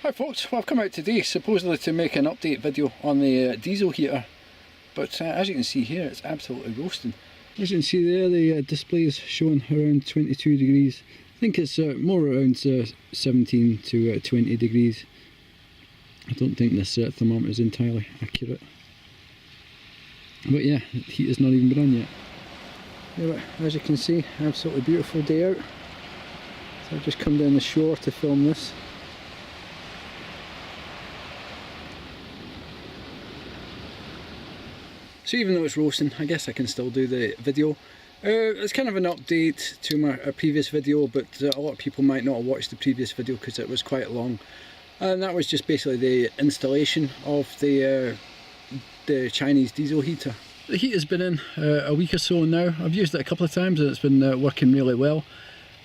Hi folks, well I've come out today supposedly to make an update video on the diesel heater, but as you can see here it's absolutely roasting. As you can see there, the display is showing around 22 degrees. I think it's more around 17 to 20 degrees. I don't think this thermometer is entirely accurate. But yeah, the heat has not even been on yet. Yeah, but as you can see, absolutely beautiful day out. So I've just come down the shore to film this. So even though it's roasting, I guess I can still do the video. It's kind of an update to my previous video, but a lot of people might not have watched the previous video because it was quite long. And that was just basically the installation of the Chinese diesel heater. The heat has been in a week or so now. I've used it a couple of times and it's been working really well.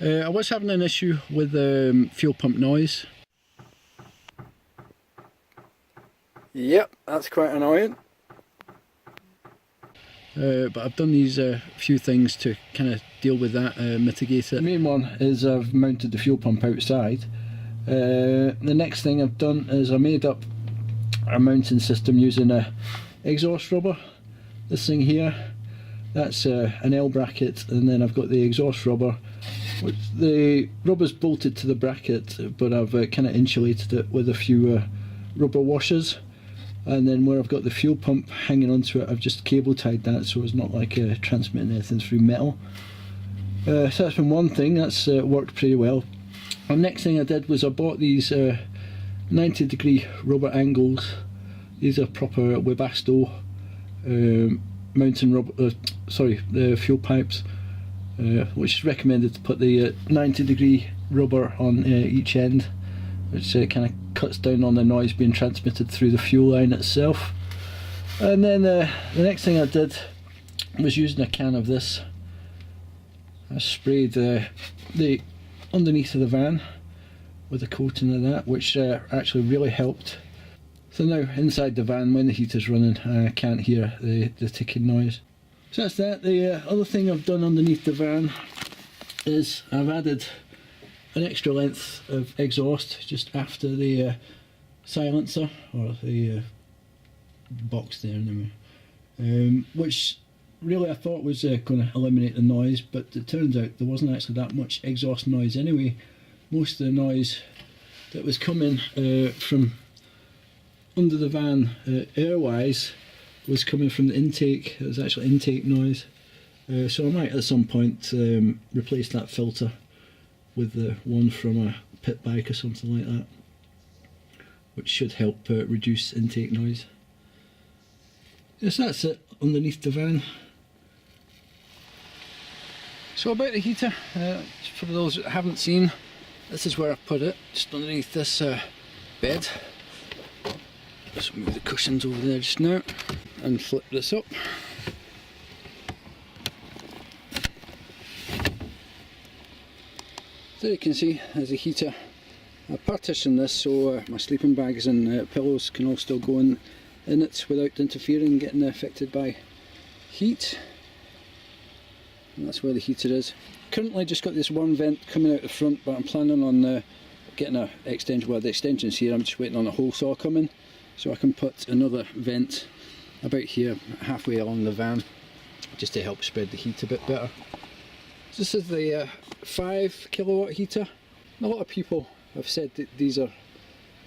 I was having an issue with fuel pump noise. Yep, that's quite annoying. But I've done these few things to kind of deal with that, mitigate it. The main one is I've mounted the fuel pump outside. The next thing I've done is I made up a mounting system using a exhaust rubber. This thing here, that's an L bracket, and then I've got the exhaust rubber, which the rubber's bolted to the bracket, but I've kind of insulated it with a few rubber washers. And then where I've got the fuel pump hanging onto it, I've just cable tied that so it's not like transmitting anything through metal. So that's been one thing, that's worked pretty well. The next thing I did was I bought these 90-degree rubber angles. These are proper Webasto mountain rubber, the fuel pipes, which is recommended to put the 90-degree rubber on each end, which kind of cuts down on the noise being transmitted through the fuel line itself. And then the next thing I did was using a can of this. I sprayed the underneath of the van with a coating of that, which actually really helped. So now inside the van, when the heater's running, I can't hear the ticking noise. So that's that. The other thing I've done underneath the van is I've added an extra length of exhaust just after the silencer, or the box there anyway, which really I thought was going to eliminate the noise, but it turns out there wasn't actually that much exhaust noise anyway. Most of the noise that was coming from under the van air-wise was coming from the intake. It was actually intake noise. So I might at some point replace that filter with the one from a pit bike or something like that, which should help reduce intake noise. Yes, that's it underneath the van. So about the heater, for those that haven't seen, this is where I put it, just underneath this bed. Just move the cushions over there just now and flip this up. So you can see there's a heater. I partitioned this so my sleeping bags and pillows can all still go in it without interfering and getting affected by heat. And that's where the heater is. Currently just got this one vent coming out the front, but I'm planning on getting an extension. Well, the extension's here, I'm just waiting on a hole saw coming, so I can put another vent about here halfway along the van, just to help spread the heat a bit better. So this is the 5 kilowatt heater. A lot of people have said that these are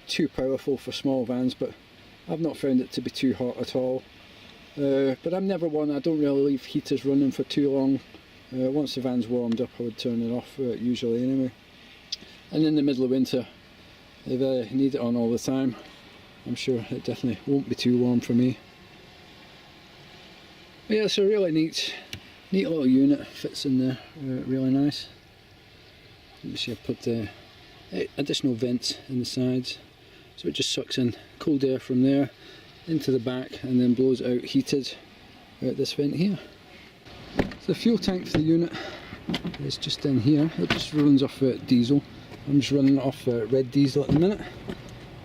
too powerful for small vans, but I've not found it to be too hot at all. But I'm never one, I don't really leave heaters running for too long. Once the van's warmed up I would turn it off usually anyway. And in the middle of winter, if I need it on all the time, I'm sure it definitely won't be too warm for me. But yeah, it's a really neat little unit, fits in there really nice. You see I've put the additional vents in the sides, so it just sucks in cold air from there into the back and then blows out heated out this vent here. So the fuel tank for the unit is just in here. It just runs off diesel. I'm just running it off red diesel at the minute.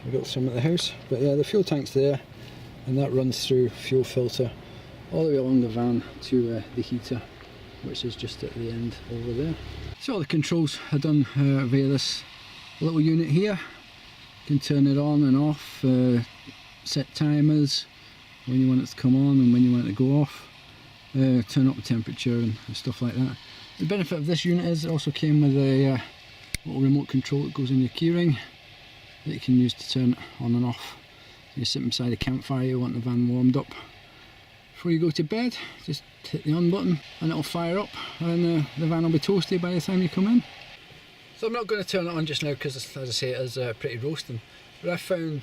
I've got some at the house, but yeah, the fuel tank's there, and that runs through fuel filter all the way along the van to the heater, which is just at the end over there. So all the controls are done via this little unit here. You can turn it on and off, set timers when you want it to come on and when you want it to go off, turn up the temperature and stuff like that. The benefit of this unit is it also came with a little remote control that goes in your keyring that you can use to turn it on and off. You're sitting beside a campfire, you want the van warmed up. Before you go to bed, just hit the on button and it'll fire up, and the van will be toasty by the time you come in. So I'm not going to turn it on just now because, as I say, it is pretty roasting. But I found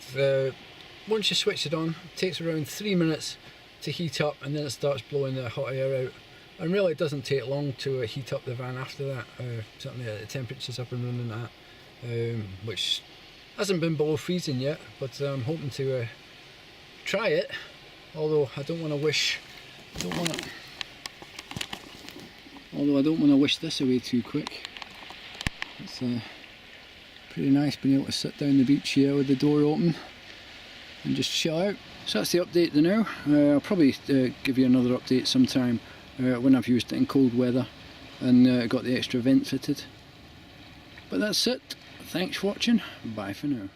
once you switch it on, it takes around 3 minutes to heat up, and then it starts blowing the hot air out. And really it doesn't take long to heat up the van after that. Certainly the temperature's up and running at, which hasn't been below freezing yet, but I'm hoping to try it. Although I don't want to wish this away too quick. It's pretty nice being able to sit down the beach here with the door open and just chill out. So that's the update to now. I'll probably give you another update sometime when I've used it in cold weather and got the extra vent fitted. But that's it. Thanks for watching. Bye for now.